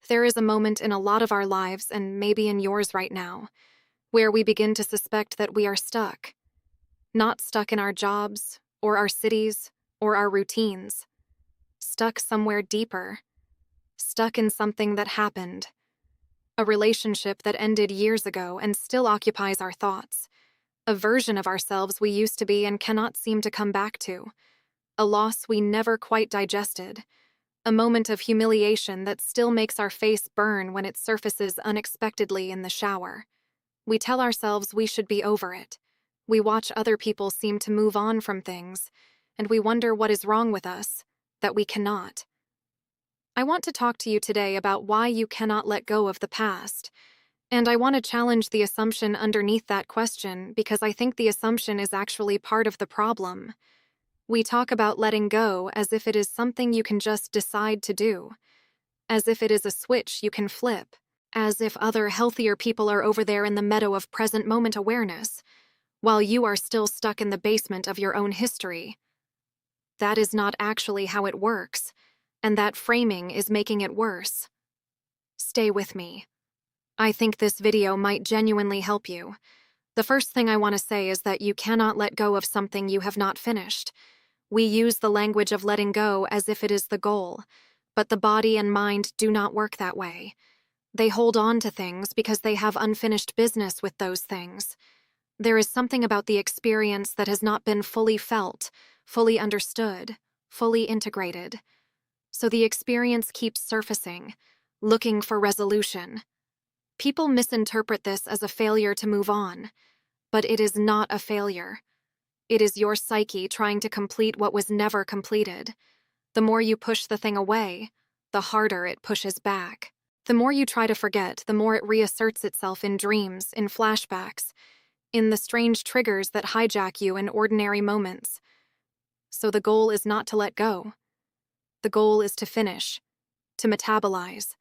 There is a moment in a lot of our lives, and maybe in yours right now, where we begin to suspect that we are stuck. Not stuck in our jobs, or our cities, or our routines. Stuck somewhere deeper. Stuck in something that happened. A relationship that ended years ago and still occupies our thoughts. A version of ourselves we used to be and cannot seem to come back to. A loss we never quite digested. A moment of humiliation that still makes our face burn when it surfaces unexpectedly in the shower. We tell ourselves we should be over it. We watch other people seem to move on from things, and we wonder what is wrong with us, that we cannot. I want to talk to you today about why you cannot let go of the past, and I want to challenge the assumption underneath that question because I think the assumption is actually part of the problem. We talk about letting go as if it is something you can just decide to do, as if it is a switch you can flip, as if other healthier people are over there in the meadow of present moment awareness, while you are still stuck in the basement of your own history. That is not actually how it works, and that framing is making it worse. Stay with me. I think this video might genuinely help you. The first thing I want to say is that you cannot let go of something you have not finished. We use the language of letting go as if it is the goal, but the body and mind do not work that way. They hold on to things because they have unfinished business with those things. There is something about the experience that has not been fully felt, fully understood, fully integrated. So the experience keeps surfacing, looking for resolution. People misinterpret this as a failure to move on, but it is not a failure. It is your psyche trying to complete what was never completed. The more you push the thing away, the harder it pushes back. The more you try to forget, the more it reasserts itself in dreams, in flashbacks, in the strange triggers that hijack you in ordinary moments. So the goal is not to let go. The goal is to finish, to metabolize,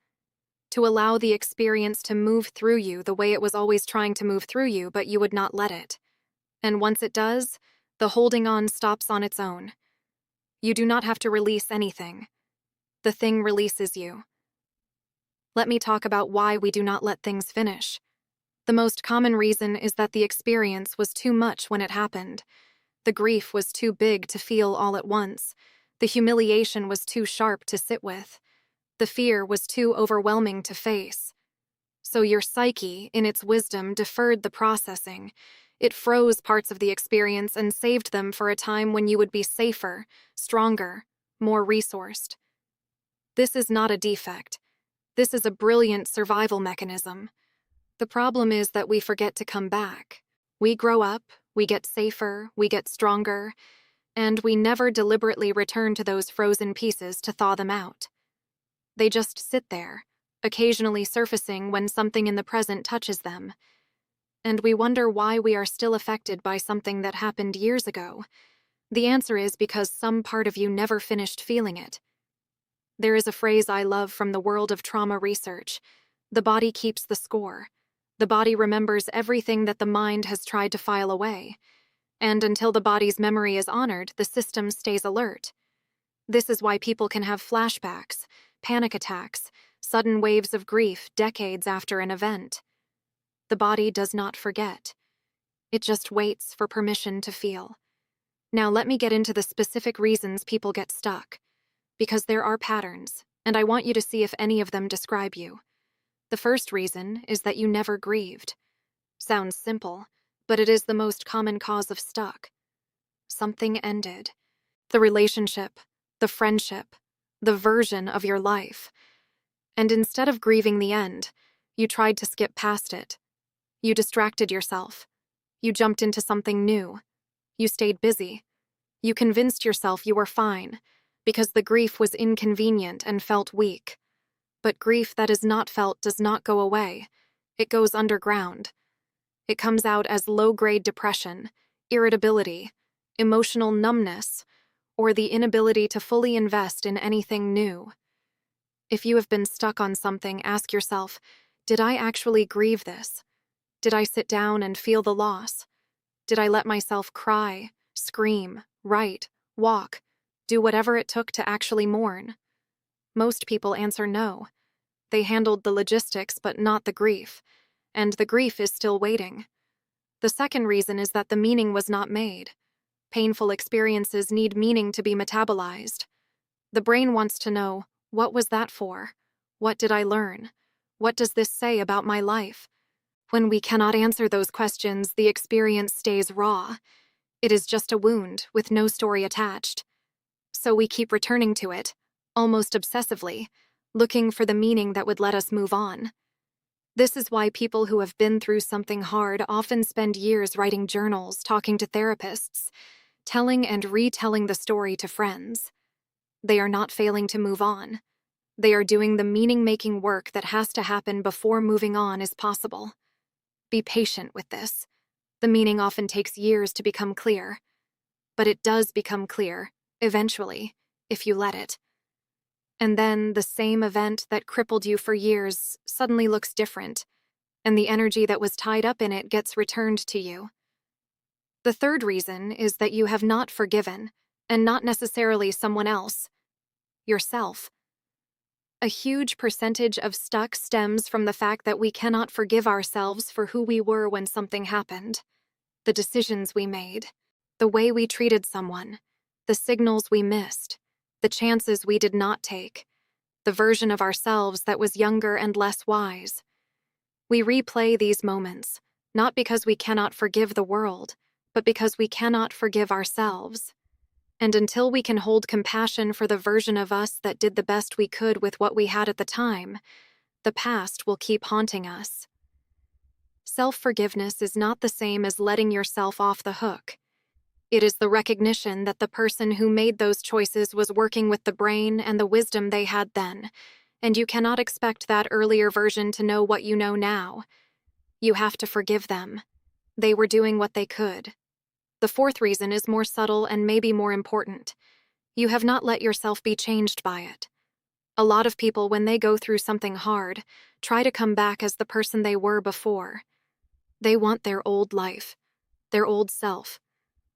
to allow the experience to move through you the way it was always trying to move through you, but you would not let it. And once it does, the holding on stops on its own. You do not have to release anything. The thing releases you. Let me talk about why we do not let things finish. The most common reason is that the experience was too much when it happened. The grief was too big to feel all at once. The humiliation was too sharp to sit with. The fear was too overwhelming to face. So your psyche, in its wisdom, deferred the processing. It froze parts of the experience and saved them for a time when you would be safer, stronger, more resourced. This is not a defect. This is a brilliant survival mechanism. The problem is that we forget to come back. We grow up, we get safer, we get stronger, and we never deliberately return to those frozen pieces to thaw them out. They just sit there, occasionally surfacing when something in the present touches them. And we wonder why we are still affected by something that happened years ago. The answer is because some part of you never finished feeling it. There is a phrase I love from the world of trauma research. The body keeps the score. The body remembers everything that the mind has tried to file away. And until the body's memory is honored, the system stays alert. This is why people can have flashbacks, panic attacks, sudden waves of grief decades after an event. The body does not forget. It just waits for permission to feel. Now let me get into the specific reasons people get stuck, because there are patterns, and I want you to see if any of them describe you. The first reason is that you never grieved. Sounds simple, but it is the most common cause of stuck. Something ended. The relationship, the friendship, the version of your life. And instead of grieving the end, you tried to skip past it. You distracted yourself. You jumped into something new. You stayed busy. You convinced yourself you were fine, because the grief was inconvenient and felt weak. But grief that is not felt does not go away. It goes underground. It comes out as low-grade depression, irritability, emotional numbness, or the inability to fully invest in anything new. If you have been stuck on something, ask yourself, did I actually grieve this? Did I sit down and feel the loss? Did I let myself cry, scream, write, walk, do whatever it took to actually mourn? Most people answer no. They handled the logistics but not the grief, and the grief is still waiting. The second reason is that the meaning was not made. Painful experiences need meaning to be metabolized. The brain wants to know, what was that for? What did I learn? What does this say about my life? When we cannot answer those questions, the experience stays raw. It is just a wound with no story attached. So we keep returning to it, almost obsessively, looking for the meaning that would let us move on. This is why people who have been through something hard often spend years writing journals, talking to therapists, telling and retelling the story to friends. They are not failing to move on. They are doing the meaning-making work that has to happen before moving on is possible. Be patient with this. The meaning often takes years to become clear. But it does become clear, eventually, if you let it. And then the same event that crippled you for years suddenly looks different, and the energy that was tied up in it gets returned to you. The third reason is that you have not forgiven, and not necessarily someone else, yourself. A huge percentage of stuck stems from the fact that we cannot forgive ourselves for who we were when something happened. The decisions we made, the way we treated someone, the signals we missed, the chances we did not take, the version of ourselves that was younger and less wise. We replay these moments, not because we cannot forgive the world, but because we cannot forgive ourselves. And until we can hold compassion for the version of us that did the best we could with what we had at the time, the past will keep haunting us. Self-forgiveness is not the same as letting yourself off the hook. It is the recognition that the person who made those choices was working with the brain and the wisdom they had then, and you cannot expect that earlier version to know what you know now. You have to forgive them. They were doing what they could. The fourth reason is more subtle and maybe more important. You have not let yourself be changed by it. A lot of people, when they go through something hard, try to come back as the person they were before. They want their old life, their old self,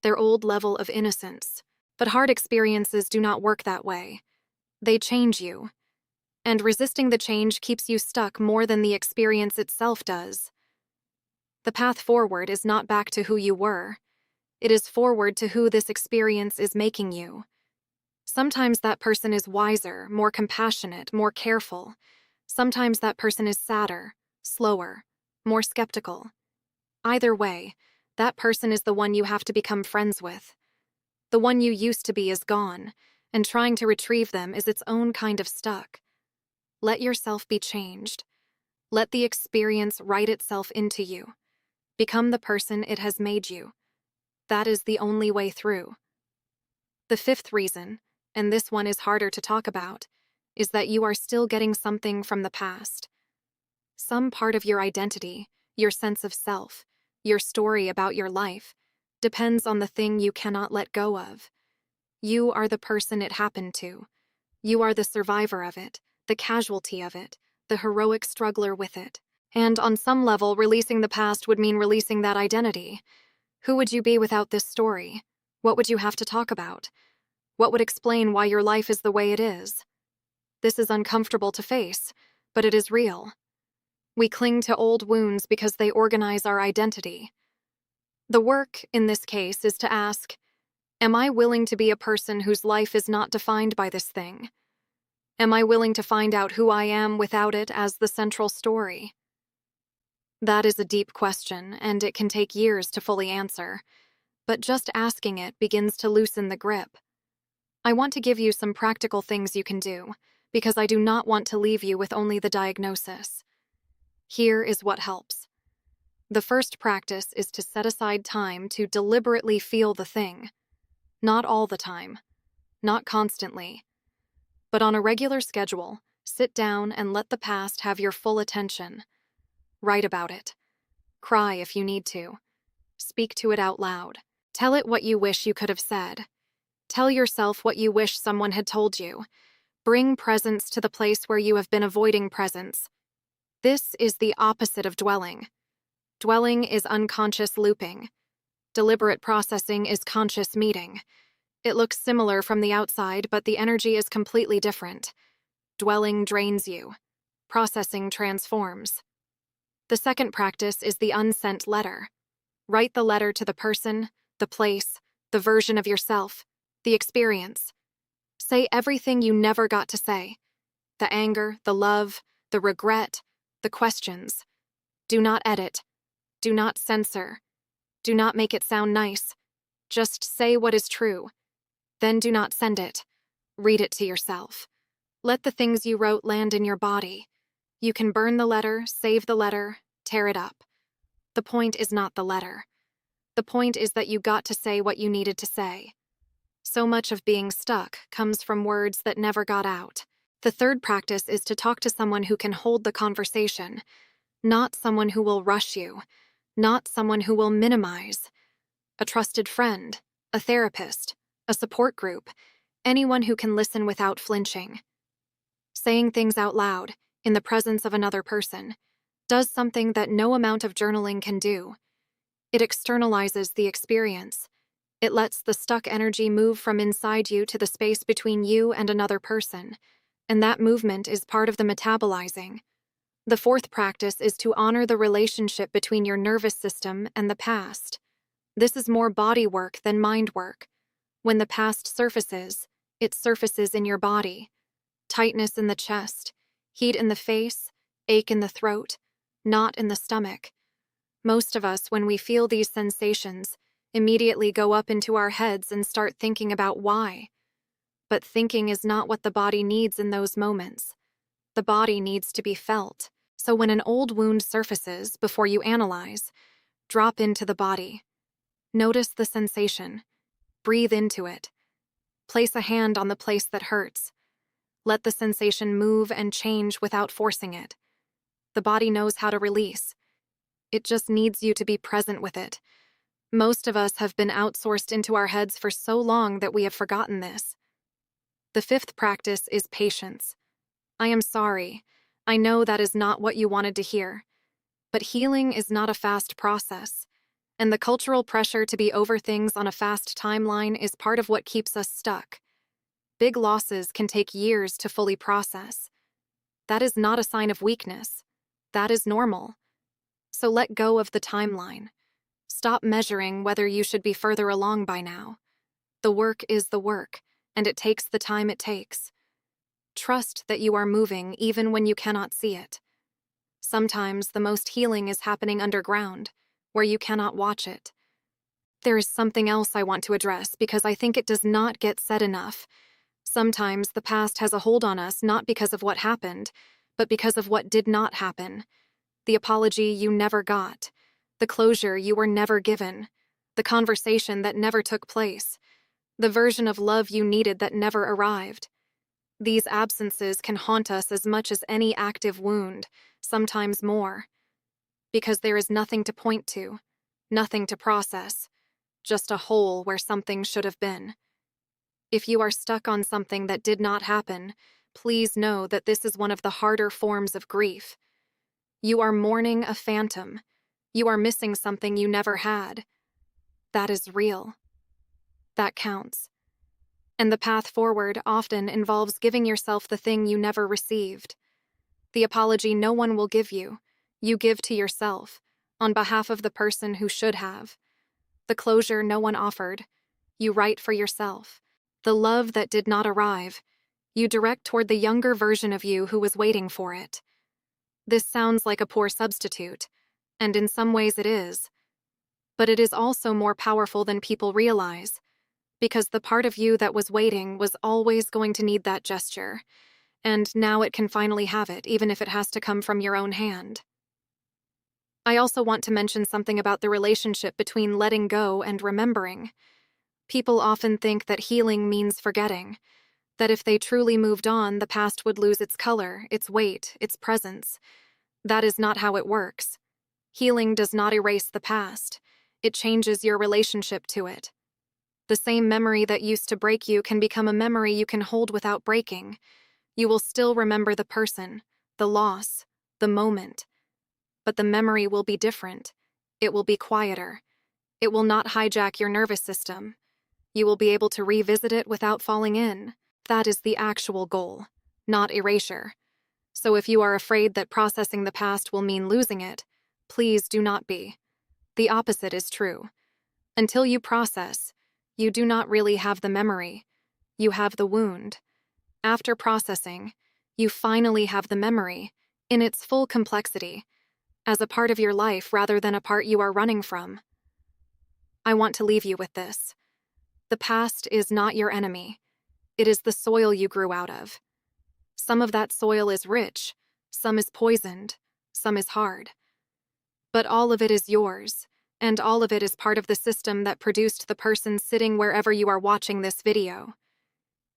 their old level of innocence. But hard experiences do not work that way. They change you. And resisting the change keeps you stuck more than the experience itself does. The path forward is not back to who you were. It is forward to who this experience is making you. Sometimes that person is wiser, more compassionate, more careful. Sometimes that person is sadder, slower, more skeptical. Either way, that person is the one you have to become friends with. The one you used to be is gone, and trying to retrieve them is its own kind of stuck. Let yourself be changed. Let the experience write itself into you. Become the person it has made you. That is the only way through. The fifth reason, and this one is harder to talk about, is that you are still getting something from the past. Some part of your identity, your sense of self, your story about your life, depends on the thing you cannot let go of. You are the person it happened to. You are the survivor of it, the casualty of it, the heroic struggler with it. And on some level, releasing the past would mean releasing that identity. Who would you be without this story? What would you have to talk about? What would explain why your life is the way it is? This is uncomfortable to face, but it is real. We cling to old wounds because they organize our identity. The work, in this case, is to ask, am I willing to be a person whose life is not defined by this thing? Am I willing to find out who I am without it as the central story? That is a deep question, and it can take years to fully answer, but just asking it begins to loosen the grip. I want to give you some practical things you can do, because I do not want to leave you with only the diagnosis. Here is what helps. The first practice is to set aside time to deliberately feel the thing. Not all the time, not constantly, but on a regular schedule, sit down and let the past have your full attention. Write about it. Cry if you need to. Speak to it out loud. Tell it what you wish you could have said. Tell yourself what you wish someone had told you. Bring presence to the place where you have been avoiding presence. This is the opposite of dwelling. Dwelling is unconscious looping. Deliberate processing is conscious meeting. It looks similar from the outside, but the energy is completely different. Dwelling drains you. processing transforms. The second practice is the unsent letter. Write the letter to the person, the place, the version of yourself, the experience. Say everything you never got to say. The anger, the love, the regret, the questions. Do not edit. Do not censor. Do not make it sound nice. Just say what is true. Then do not send it. Read it to yourself. Let the things you wrote land in your body. You can burn the letter, save the letter, tear it up. The point is not the letter. The point is that you got to say what you needed to say. So much of being stuck comes from words that never got out. The third practice is to talk to someone who can hold the conversation, not someone who will rush you, not someone who will minimize. A trusted friend, a therapist, a support group, anyone who can listen without flinching. Saying things out loud, in the presence of another person, does something that no amount of journaling can do. It externalizes the experience. It lets the stuck energy move from inside you to the space between you and another person, and that movement is part of the metabolizing. The fourth practice is to honor the relationship between your nervous system and the past. This is more body work than mind work. When the past surfaces, it surfaces in your body. Tightness in the chest, heat in the face, ache in the throat, knot in the stomach. Most of us, when we feel these sensations, immediately go up into our heads and start thinking about why. But thinking is not what the body needs in those moments. The body needs to be felt. So when an old wound surfaces, before you analyze, drop into the body. Notice the sensation. Breathe into it. Place a hand on the place that hurts. Let the sensation move and change without forcing it. The body knows how to release. It just needs you to be present with it. Most of us have been outsourced into our heads for so long that we have forgotten this. The fifth practice is patience. I am sorry. I know that is not what you wanted to hear. But healing is not a fast process. And the cultural pressure to be over things on a fast timeline is part of what keeps us stuck. Big losses can take years to fully process. That is not a sign of weakness. That is normal. So let go of the timeline. Stop measuring whether you should be further along by now. The work is the work, and it takes the time it takes. Trust that you are moving even when you cannot see it. Sometimes the most healing is happening underground, where you cannot watch it. There is something else I want to address because I think it does not get said enough. Sometimes the past has a hold on us not because of what happened, but because of what did not happen. The apology you never got, the closure you were never given, the conversation that never took place, the version of love you needed that never arrived. These absences can haunt us as much as any active wound, sometimes more. Because there is nothing to point to, nothing to process, just a hole where something should have been. If you are stuck on something that did not happen, please know that this is one of the harder forms of grief. You are mourning a phantom. You are missing something you never had. That is real. That counts. And the path forward often involves giving yourself the thing you never received. The apology no one will give you, you give to yourself, on behalf of the person who should have. The closure no one offered, you write for yourself. The love that did not arrive, you direct toward the younger version of you who was waiting for it. This sounds like a poor substitute, and in some ways it is. But it is also more powerful than people realize, because the part of you that was waiting was always going to need that gesture, and now it can finally have it, even if it has to come from your own hand. I also want to mention something about the relationship between letting go and remembering. People often think that healing means forgetting, that if they truly moved on, the past would lose its color, its weight, its presence. That is not how it works. Healing does not erase the past. It changes your relationship to it. The same memory that used to break you can become a memory you can hold without breaking. You will still remember the person, the loss, the moment. But the memory will be different. It will be quieter. It will not hijack your nervous system. You will be able to revisit it without falling in. That is the actual goal, not erasure. So if you are afraid that processing the past will mean losing it, please do not be. The opposite is true. Until you process, you do not really have the memory. You have the wound. After processing, you finally have the memory, in its full complexity, as a part of your life rather than a part you are running from. I want to leave you with this. The past is not your enemy. It is the soil you grew out of. Some of that soil is rich, some is poisoned, some is hard. But all of it is yours, and all of it is part of the system that produced the person sitting wherever you are watching this video.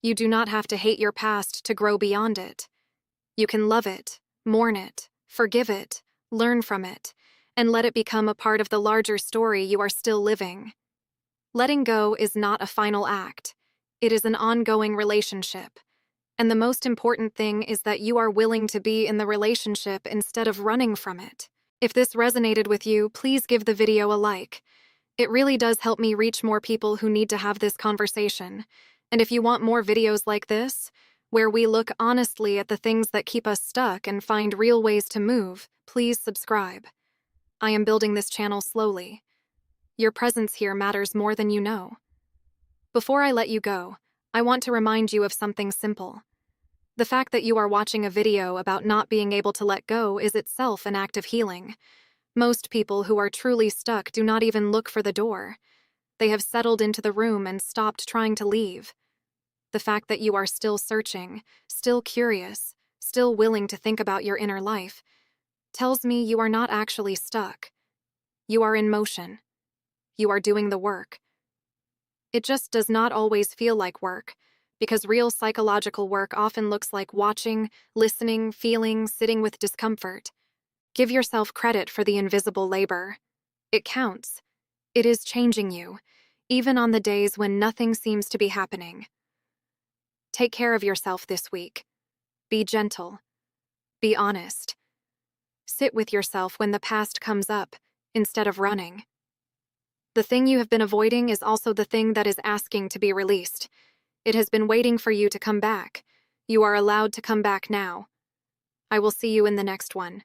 You do not have to hate your past to grow beyond it. You can love it, mourn it, forgive it, learn from it, and let it become a part of the larger story you are still living. Letting go is not a final act. It is an ongoing relationship. And the most important thing is that you are willing to be in the relationship instead of running from it. If this resonated with you, please give the video a like. It really does help me reach more people who need to have this conversation. And if you want more videos like this, where we look honestly at the things that keep us stuck and find real ways to move, please subscribe. I am building this channel slowly. Your presence here matters more than you know. Before I let you go, I want to remind you of something simple. The fact that you are watching a video about not being able to let go is itself an act of healing. Most people who are truly stuck do not even look for the door. They have settled into the room and stopped trying to leave. The fact that you are still searching, still curious, still willing to think about your inner life, tells me you are not actually stuck. You are in motion. You are doing the work. It just does not always feel like work, because real psychological work often looks like watching, listening, feeling, sitting with discomfort. Give yourself credit for the invisible labor. It counts. It is changing you, even on the days when nothing seems to be happening. Take care of yourself this week. Be gentle. Be honest. Sit with yourself when the past comes up, instead of running. The thing you have been avoiding is also the thing that is asking to be released. It has been waiting for you to come back. You are allowed to come back now. I will see you in the next one.